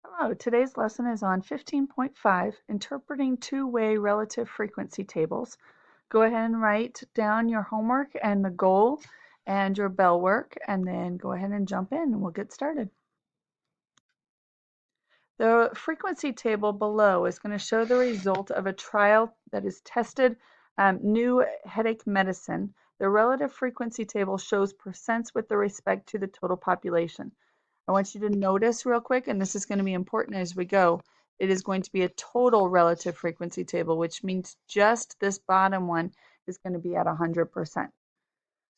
Hello, today's lesson is on 15.5, Interpreting Two-Way Relative Frequency Tables. Go ahead and write down your homework and the goal and your bell work, and then go ahead and jump in and we'll get started. The frequency table below is going to show the result of a trial that is tested new headache medicine. The relative frequency table shows percents with respect to the total population. I want you to notice real quick, and this is going to be important as we go, it is going to be a total relative frequency table, which means just this bottom one is going to be at 100%.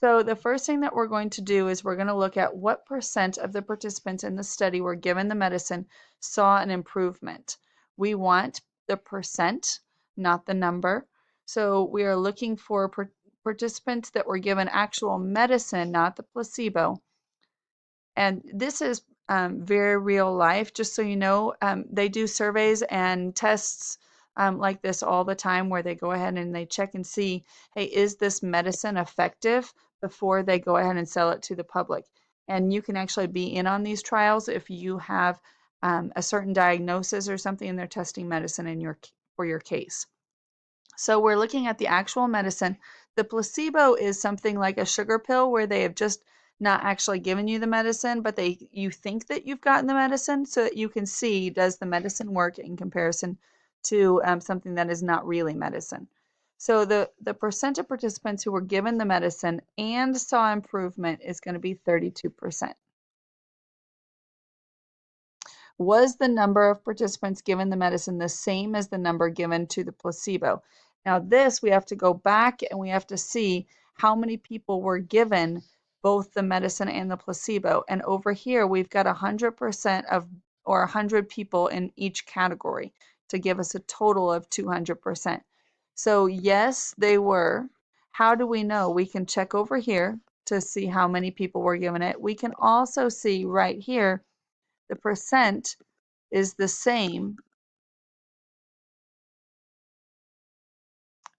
So the first thing that we're going to do is we're going to look at what percent of the participants in the study were given the medicine saw an improvement. We want the percent, not the number. So we are looking for participants that were given actual medicine, not the placebo. And this is very real life. Just so you know, they do surveys and tests like this all the time where they go ahead and they check and see, hey, is this medicine effective before they go ahead and sell it to the public? And you can actually be in on these trials if you have a certain diagnosis or something and they're testing medicine for your case. So we're looking at the actual medicine. The placebo is something like a sugar pill where they have just not actually given you the medicine, but you think that you've gotten the medicine so that you can see, does the medicine work in comparison to something that is not really medicine. So the percent of participants who were given the medicine and saw improvement is going to be 32%. Was the number of participants given the medicine the same as the number given to the placebo? Now this, we have to go back and we have to see how many people were given both the medicine and the placebo. And over here, we've got 100% of, or 100 people in each category to give us a total of 200%. So yes, they were. How do we know? We can check over here to see how many people were given it. We can also see right here the percent is the same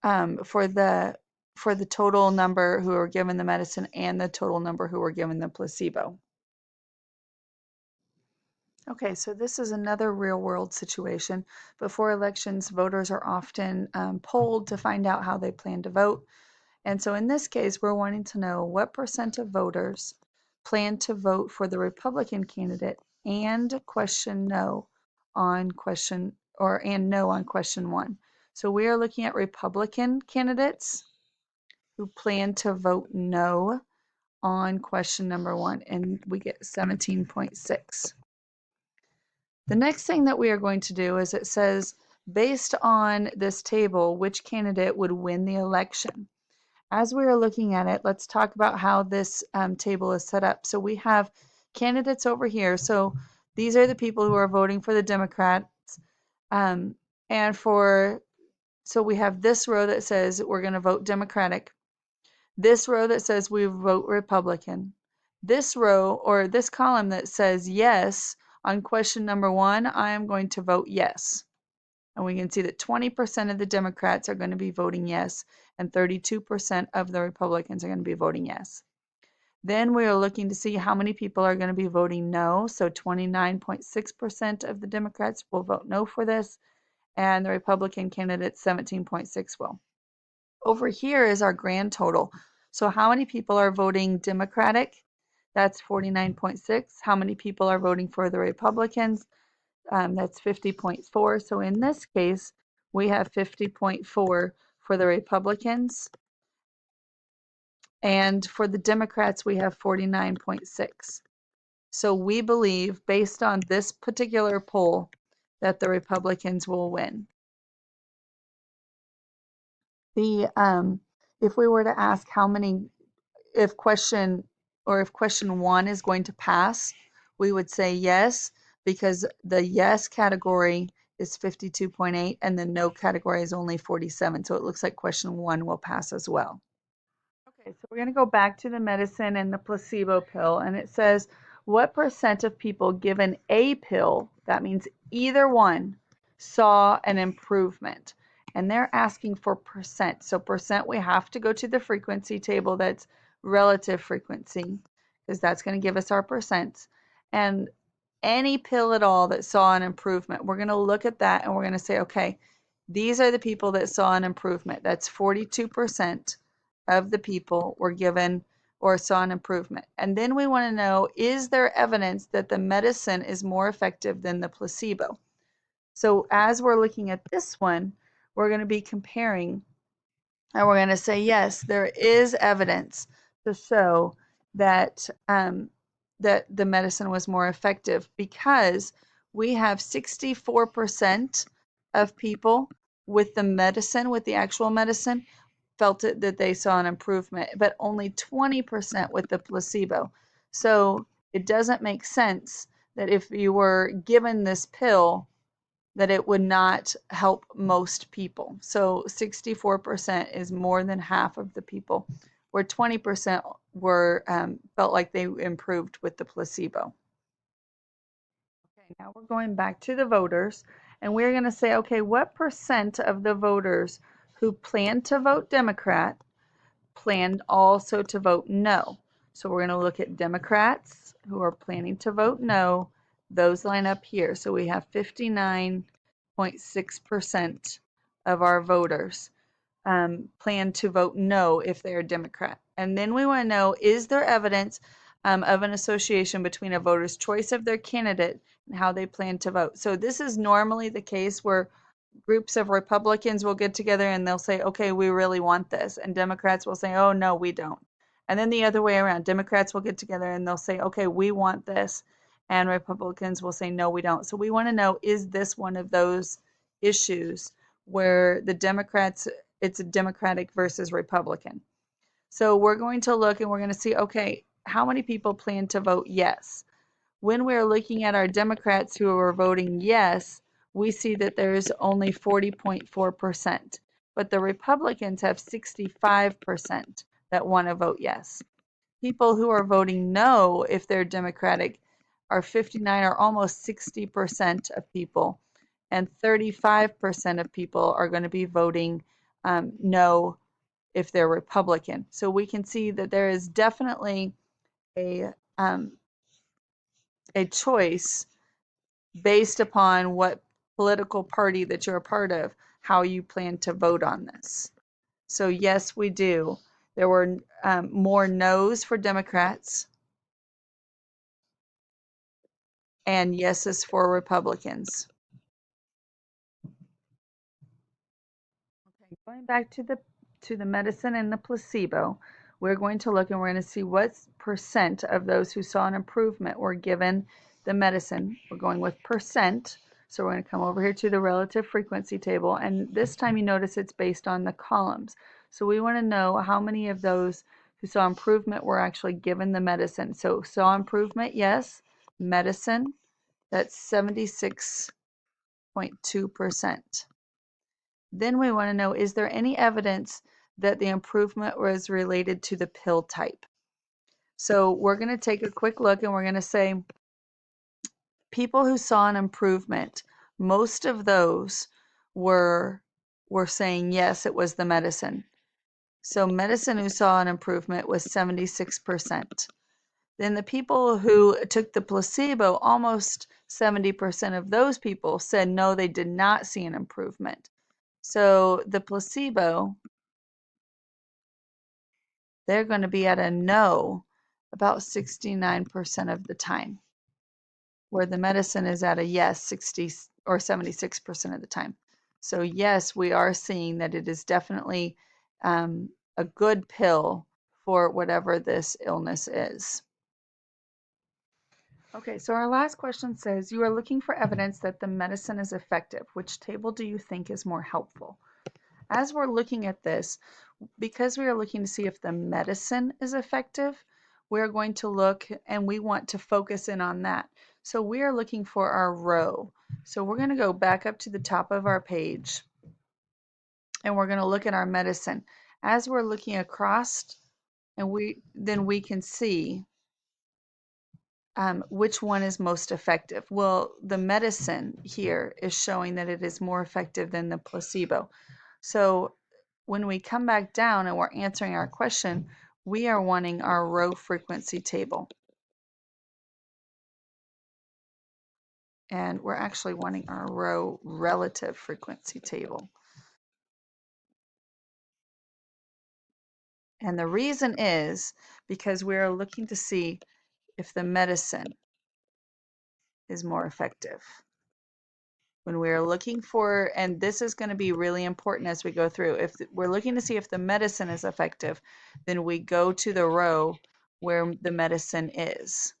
for the total number who were given the medicine and the total number who were given the placebo. Okay, so this is another real world situation. Before elections, voters are often polled to find out how they plan to vote. And so in this case, we're wanting to know what percent of voters plan to vote for the Republican candidate and question no on question and no on question one. So we are looking at Republican candidates who plan to vote no on question number one, and we get 17.6. The next thing that we are going to do is it says, based on this table, which candidate would win the election? As we are looking at it, let's talk about how this table is set up. So we have candidates over here. So these are the people who are voting for the Democrats. Um, and so we have this row that says we're going to vote Democratic. This row that says we vote Republican. This row or this column that says yes on question number one, I am going to vote yes. And we can see that 20% of the Democrats are going to be voting yes, and 32% of the Republicans are going to be voting yes. Then we are looking to see how many people are going to be voting no. So 29.6% of the Democrats will vote no for this, and the Republican candidate 17.6 will. Over here is our grand total. So how many people are voting Democratic? That's 49.6. How many people are voting for the Republicans? That's 50.4. So in this case, we have 50.4 for the Republicans. And for the Democrats, we have 49.6. So we believe, based on this particular poll, that the Republicans will win. If we were to ask how many, if question one is going to pass, we would say yes, because the yes category is 52.8 and the no category is only 47. So it looks like question one will pass as well. Okay, so we're going to go back to the medicine and the placebo pill, and it says, what percent of people given a pill, that means either one, saw an improvement? And they're asking for percent. So percent, we have to go to the frequency table that's relative frequency, because that's going to give us our percents. And any pill at all that saw an improvement. We're going to look at that and we're going to say, okay, these are the people that saw an improvement. That's 42% of the people were given or saw an improvement. And then we want to know, is there evidence that the medicine is more effective than the placebo? So as we're looking at this one, we're going to be comparing and we're going to say, yes, there is evidence to show that that the medicine was more effective because we have 64% of people with the medicine, with the actual medicine, felt it, that they saw an improvement, but only 20% with the placebo. So it doesn't make sense that if you were given this pill, that it would not help most people. So 64% is more than half of the people, where 20% were felt like they improved with the placebo. Okay, now we're going back to the voters, and we're going to say, okay, what percent of the voters who plan to vote Democrat planned also to vote no? So we're going to look at Democrats who are planning to vote no. Those line up here. So we have 59.6% of our voters plan to vote no if they're a Democrat. And then we want to know, is there evidence of an association between a voter's choice of their candidate and how they plan to vote? So this is normally the case where groups of Republicans will get together and they'll say, okay, we really want this. And Democrats will say, oh, no, we don't. And then the other way around, Democrats will get together and they'll say, okay, we want this. And Republicans will say, no, we don't. So we want to know, is this one of those issues where the Democrats, it's a Democratic versus Republican? So we're going to look and we're going to see, okay, how many people plan to vote yes? When we're looking at our Democrats who are voting yes, we see that there's only 40.4%, but the Republicans have 65% that want to vote yes. People who are voting no, if they're Democratic, are 59 or almost 60% of people, and 35% of people are going to be voting no if they're Republican. So we can see that there is definitely a um, a choice based upon what political party that you're a part of, how you plan to vote on this. So yes, we do. There were more no's for Democrats and yeses for Republicans. Okay, going back to the medicine and the placebo, we're going to look and we're going to see what percent of those who saw an improvement were given the medicine. We're going with percent. So we're going to come over here to the relative frequency table, and this time you notice it's based on the columns. So we want to know how many of those who saw improvement were actually given the medicine. So saw improvement, yes. Medicine, that's 76.2%. Then we want to know, is there any evidence that the improvement was related to the pill type? So we're going to take a quick look and we're going to say people who saw an improvement, most of those were saying yes, it was the medicine. So medicine who saw an improvement was 76%. Then the people who took the placebo, almost 70% of those people said no, they did not see an improvement. So the placebo, they're going to be at a no about 69% of the time, where the medicine is at a yes 60 or 76% of the time. So yes, we are seeing that it is definitely a good pill for whatever this illness is. Okay, so our last question says, you are looking for evidence that the medicine is effective. Which table do you think is more helpful? As we're looking at this, because we are looking to see if the medicine is effective, we're going to look and we want to focus in on that. So we are looking for our row. So we're going to go back up to the top of our page and we're going to look at our medicine. As we're looking across, and we can see which one is most effective. Well, the medicine here is showing that it is more effective than the placebo. So when we come back down and we're answering our question, we are wanting our row frequency table. And we're actually wanting our row relative frequency table. And the reason is because we're looking to see if the medicine is more effective. When we're looking for, and this is going to be really important as we go through, if we're looking to see if the medicine is effective, then we go to the row where the medicine is.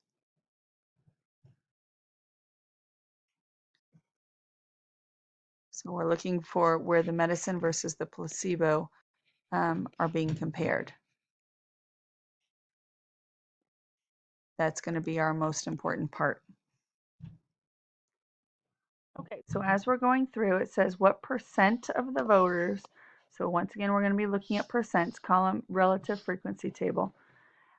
So we're looking for where the medicine versus the placebo are being compared. That's going to be our most important part. Okay, so as we're going through, it says what percent of the voters, so once again, we're going to be looking at percents, column relative frequency table,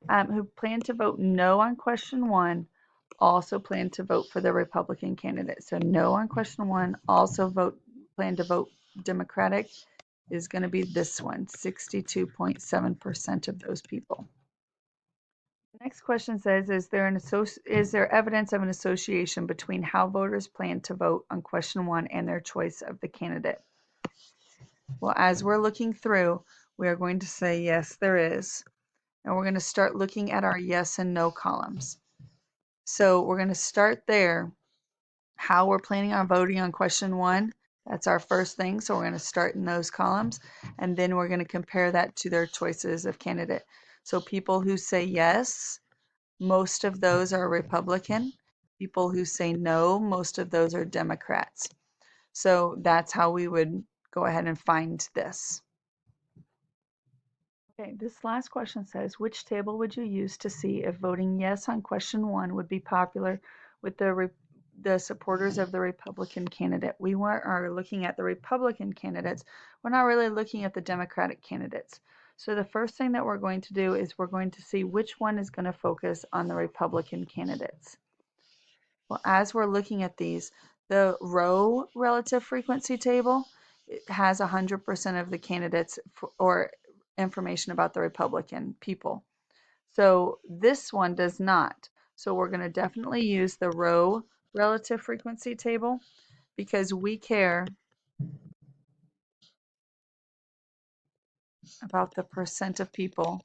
who plan to vote no on question 1 also plan to vote for the Republican candidate. So no on question 1, also plan to vote Democratic is going to be this one, 62.7% of those people. The next question says, is there evidence of an association between how voters plan to vote on question 1 and their choice of the candidate? Well, as we're looking through, we are going to say yes, there is. And we're going to start looking at our yes and no columns. So we're going to start there, how we're planning on voting on question 1. That's our first thing. So we're going to start in those columns, and then we're going to compare that to their choices of candidate. So people who say yes, most of those are Republican. People who say no, most of those are Democrats. So that's how we would go ahead and find this. Okay, this last question says, which table would you use to see if voting yes on question 1 would be popular with the supporters of the Republican candidate? We are looking at the Republican candidates. We're not really looking at the Democratic candidates. So the first thing that we're going to do is we're going to see which one is going to focus on the Republican candidates. Well, as we're looking at these, the row relative frequency table, it has 100% of the candidates or information about the Republican people. So this one does not. So we're going to definitely use the row relative frequency table because we care about the percent of people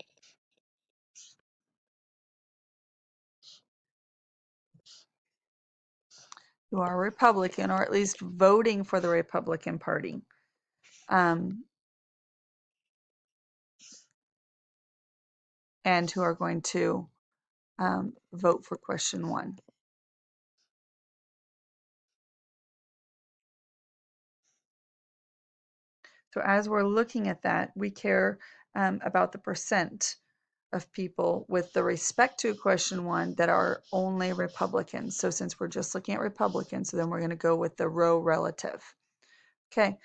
who are Republican, or at least voting for the Republican Party. And who are going to vote for question 1. So as we're looking at that, we care about the percent of people with the respect to question 1 that are only Republicans. So since we're just looking at Republicans, so then we're going to go with the row relative. Okay,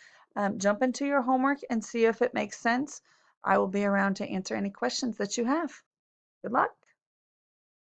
jump into your homework and see if it makes sense. I will be around to answer any questions that you have. Good luck.